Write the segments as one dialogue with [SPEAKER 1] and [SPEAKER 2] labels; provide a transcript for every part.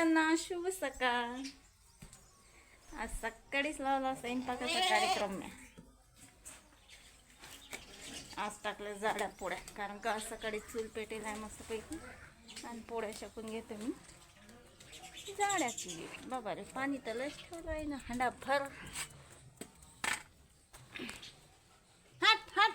[SPEAKER 1] सगळ्यांना शुभ सकाळ. आज सकाळीच लावला स्वयंपाकाचा कार्यक्रम आहे. आज टाकलं जाड्या पोळ्या, कारण का आज सकाळी चूल पेटेल आहे मस्तपैकी. आणि पोळ्या शकून घेते मी जाड्याची. बाबा रे, पाणी तर लयच ठेवलं आहे ना हंडाभर. हट हट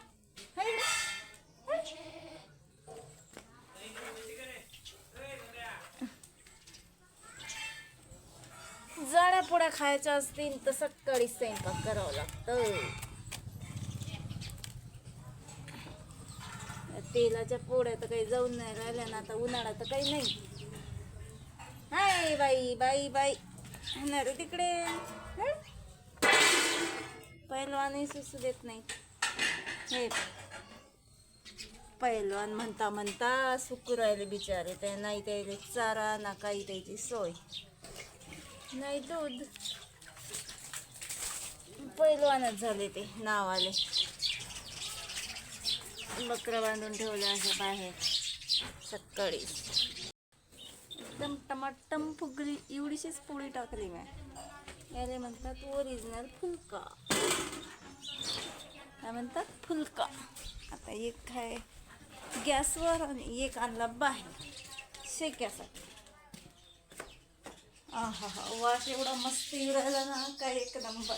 [SPEAKER 1] जाड्या पोळ्या खायच्या असतील तर सकाळी स्वयंपाक करावं लागतं. तेलाच्या पोळ्या तर काही जाऊन नाही राहिल्या ना. आता उन्हाळा तर काही नाही. हाय बाई बाई बाई रे तिकडे. पहिलवानही सुसू देत नाही. हे पहिलवान म्हणता म्हणता सुकू राहिले बिचारे. ते नाही त्याला चारा ना काही त्याची सोय नाही. दूध पहिलवानच झाले ते नावाले. बकरं बांधून ठेवले अशा बाहेर सकाळी. एकदम टमाटम फुगली एवढीशीच पोळी टाकली मी. याला म्हणतात ओरिजिनल फुलका. काय म्हणतात? फुलका. आता एक आहे गॅसवर आणि एक आणला बाहेर शेक्यासाठी. हा वास एवढा मस्त येऊ राहिला ना, काय एक नंबर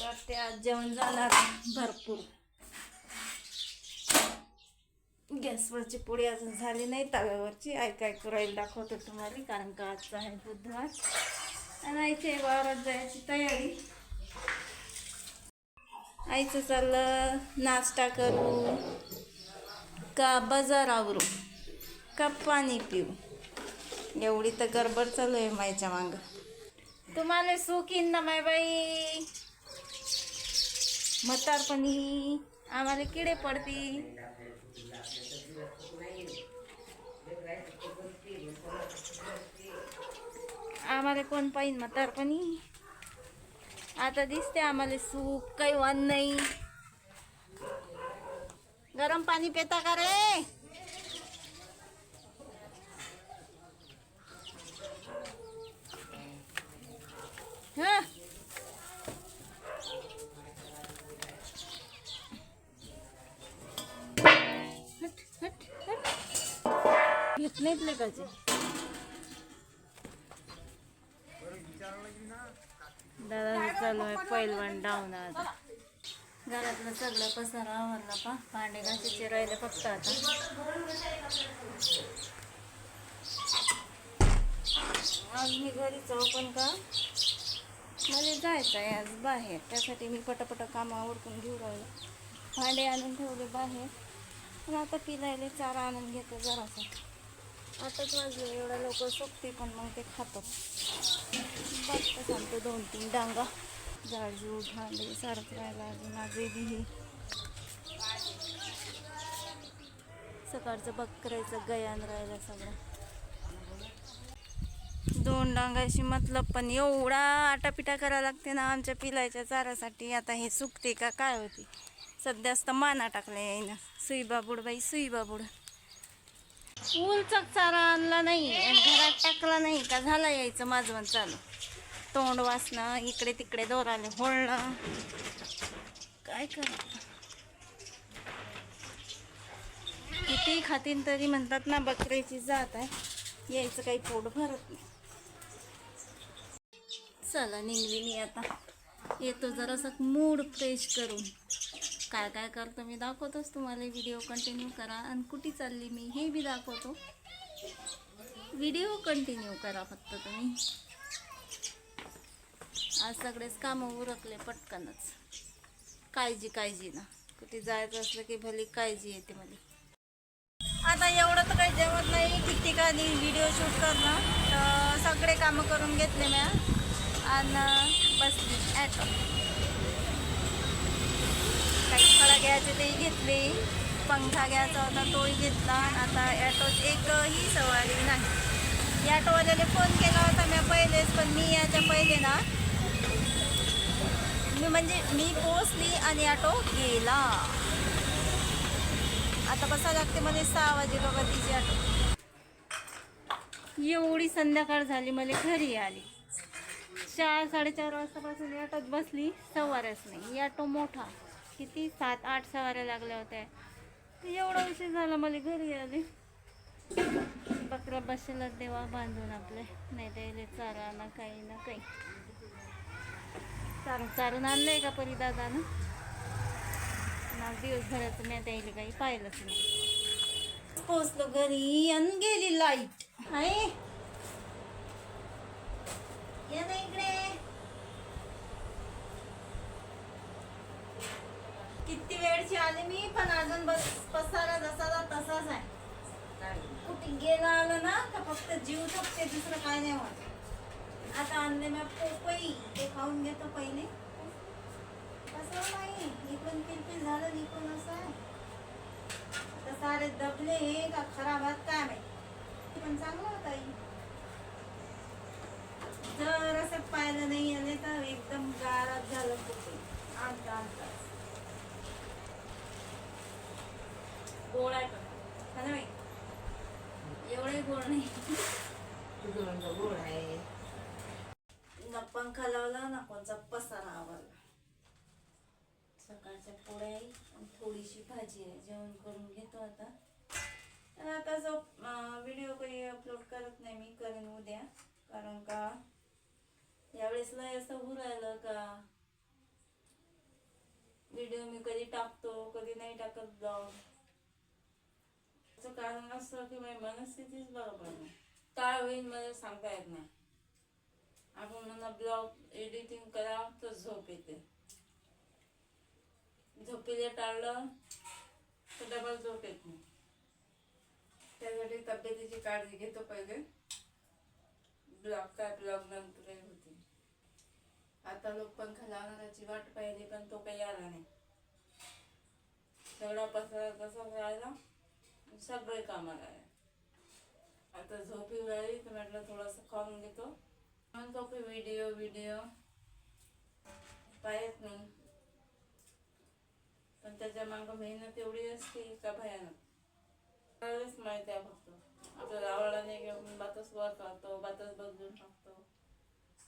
[SPEAKER 1] वाटते. आज जेवण जाणार भरपूर. गॅसवरची पोळी अजून झाली नाही, तव्यावरची. काय करायला दाखवतो तुम्हाला, कारण का आजचा आहे बुधवार आणि आईच्या वावरात जायची तयारी. आईचं चाललं नाश्ता करू का बाजार आवरू का पाणी पिऊ. एवढी तर गडबड चालू आहे मायच्या मांग. तुम्हाला सुख येईन ना माय बाई. म्हातारपणी आम्हाला किडे पडती. आम्हाला कोण पाहिजे म्हातारपणी. आता दिसते आम्हाला सुख, काही वान नाही. गरम पाणी पिता का रे? हा घेत नाहीत लेकाचे. दादा चालू आहे पहिलवान डाऊन. आता घरातलं सगळं पसारा आवरला पा. भांडे घासायचे राहिले फक्त आता. आज मी घरी जाऊ पण का मला जायचं आहे आज बाहेर. त्यासाठी मी पटापट कामं उरकून घेऊ राहिले. भांडे आणून ठेवले बाहेर. पण आता पिलायले चारा आणून घेतो जरासा. 8च वाजले. एवढा लवकर सोपते पण मग ते खातो. बघता सांगतो 2-3 डांगा. झाडझूड भांडे सारखं राहिला अजून. आजही हे सकाळचं बकरायचं गयान राहिलं सगळं. 2 डांगाशी मतलब, पण एवढा आटापिटा करायला लागते ना आमच्या पिलायच्या चारासाठी. आता हे सुकते का काय होती. सध्याच तर माना टाकले आहे ना. सुई बाबूड बाई सुई बाबूड. उलचा चारा आणला नाही, घरात टाकला नाही का झाला यायचं माझं चालू. तोंड वासणं, इकडे तिकडे दोराले होळणं. काय कर किती खातीन तरी म्हणतात ना बकऱ्याची जात आहे. यायचं काही पोट भरत नाही. चला निघली मी आता. येतो जरासा मूड फ्रेश करून. काय काय करतो मी दाखवतोच तुम्हाला. व्हिडिओ कंटिन्यू करा. आणि कुठे चालली मी हे बी दाखवतो. व्हिडिओ कंटिन्यू करा फक्त तुम्ही. आज सगळेच कामं उरकले पटकनच. काळजी ना. कुठे जायचं असलं की भली काळजी येते मला. आता एवढं तर काही जेवत नाही. ठिकठिकाणी व्हिडिओ शूट करणं तर सगळे कामं करून घेतले मी. आणि बसली ॲटो. काही फळं घ्यायचे तेही घेतले. पंखा घ्यायचा होता तोही घेतला. आता ॲटोच एकही सवारी नाही. ॲटोवाल्याने फोन केला होता मी पहिलेच, पण मी याच्या पहिले ना मी पोचली आणि ॲटो गेला. आता बसा लागते मध्ये 6 वाजे बाबा तिची ॲटो. एवढी संध्याकाळ झाली, मला घरी आली 4-4:30 वाजतापासून ऑटोत बसली, सवाऱ्याच नाही. ऑटो मोठा किती 7-8 सवाऱ्या लागल्या होत्या. एवढा उशीर झाला, मला घरी आली. बकरा बसेला देवा बांधून आपले, नाही द्यायला चारा ना काही ना काही. चारून आणलंय का परी दादानं ना. दिवसभराचं मी द्यायला काही पाहिलंच नाही. पोचलो घरी आणि गेली लाईट. आहे या ना इकडे. किती वेळची आले मी, पण अजून बस पसारा जसाला तसाच आहे. कुठे गेला आलं ना तर फक्त जीव थकते, दुसरं काय नाही होत. आता आणले मी पोपई, ते खाऊन घेतो पहिले. असं नाही इकडून पिलपिल झालं, इकडून असं आहे. आता सारे दबले हे का खराब आहात काय माहिती, पण चांगलं होता. जर असं पाहिलं नाही आले तर एकदम गारात झालं पोपई. आणता गोड आहे पण नाही, एवढे गोड नाही. गोड आहे ना. पंखा लावला ना, कोणचा पसारा आवरला. सकाळच्या पोळ्या आणि थोडीशी भाजी आहे. जेवण करून घेतो आता. आता जो व्हिडिओ काही अपलोड करत नाही मी, करेन उद्या. कारण का यावेळेस लय असं होऊ राहिलं का व्हिडिओ मी कधी टाकतो कधी नाही टाकत ब्लॉग. त्याचं कारण असं की माझी मनस्थितीच बरोबर नाही. काय होईल मला सांगता येत नाही. आपण मला ब्लॉग एडिटिंग करा तर झोप येते. झोपेला टाळलं तर डबल झोप येत नाही. त्यासाठी तब्येतीची काळजी घेतो पहिले. ब्लॉग नंतर होती. आता लोक पंखा लावणाऱ्याची वाट पाहिली, पण तो काही आला नाही. सगळा पसारा तसा राहिला, सगळे कामाला आहे. आता झोपी राहिली तर म्हटलं थोडंसं खाऊन घेतो. म्हणतो की व्हिडिओ पाहत नाही, पण त्याच्या मागं मेहनत एवढी असते का भयानक. माहिती आहे. फक्त आपल्याला आवडला नाही की आपण बातच वर करतो, बातच बदलून टाकतो.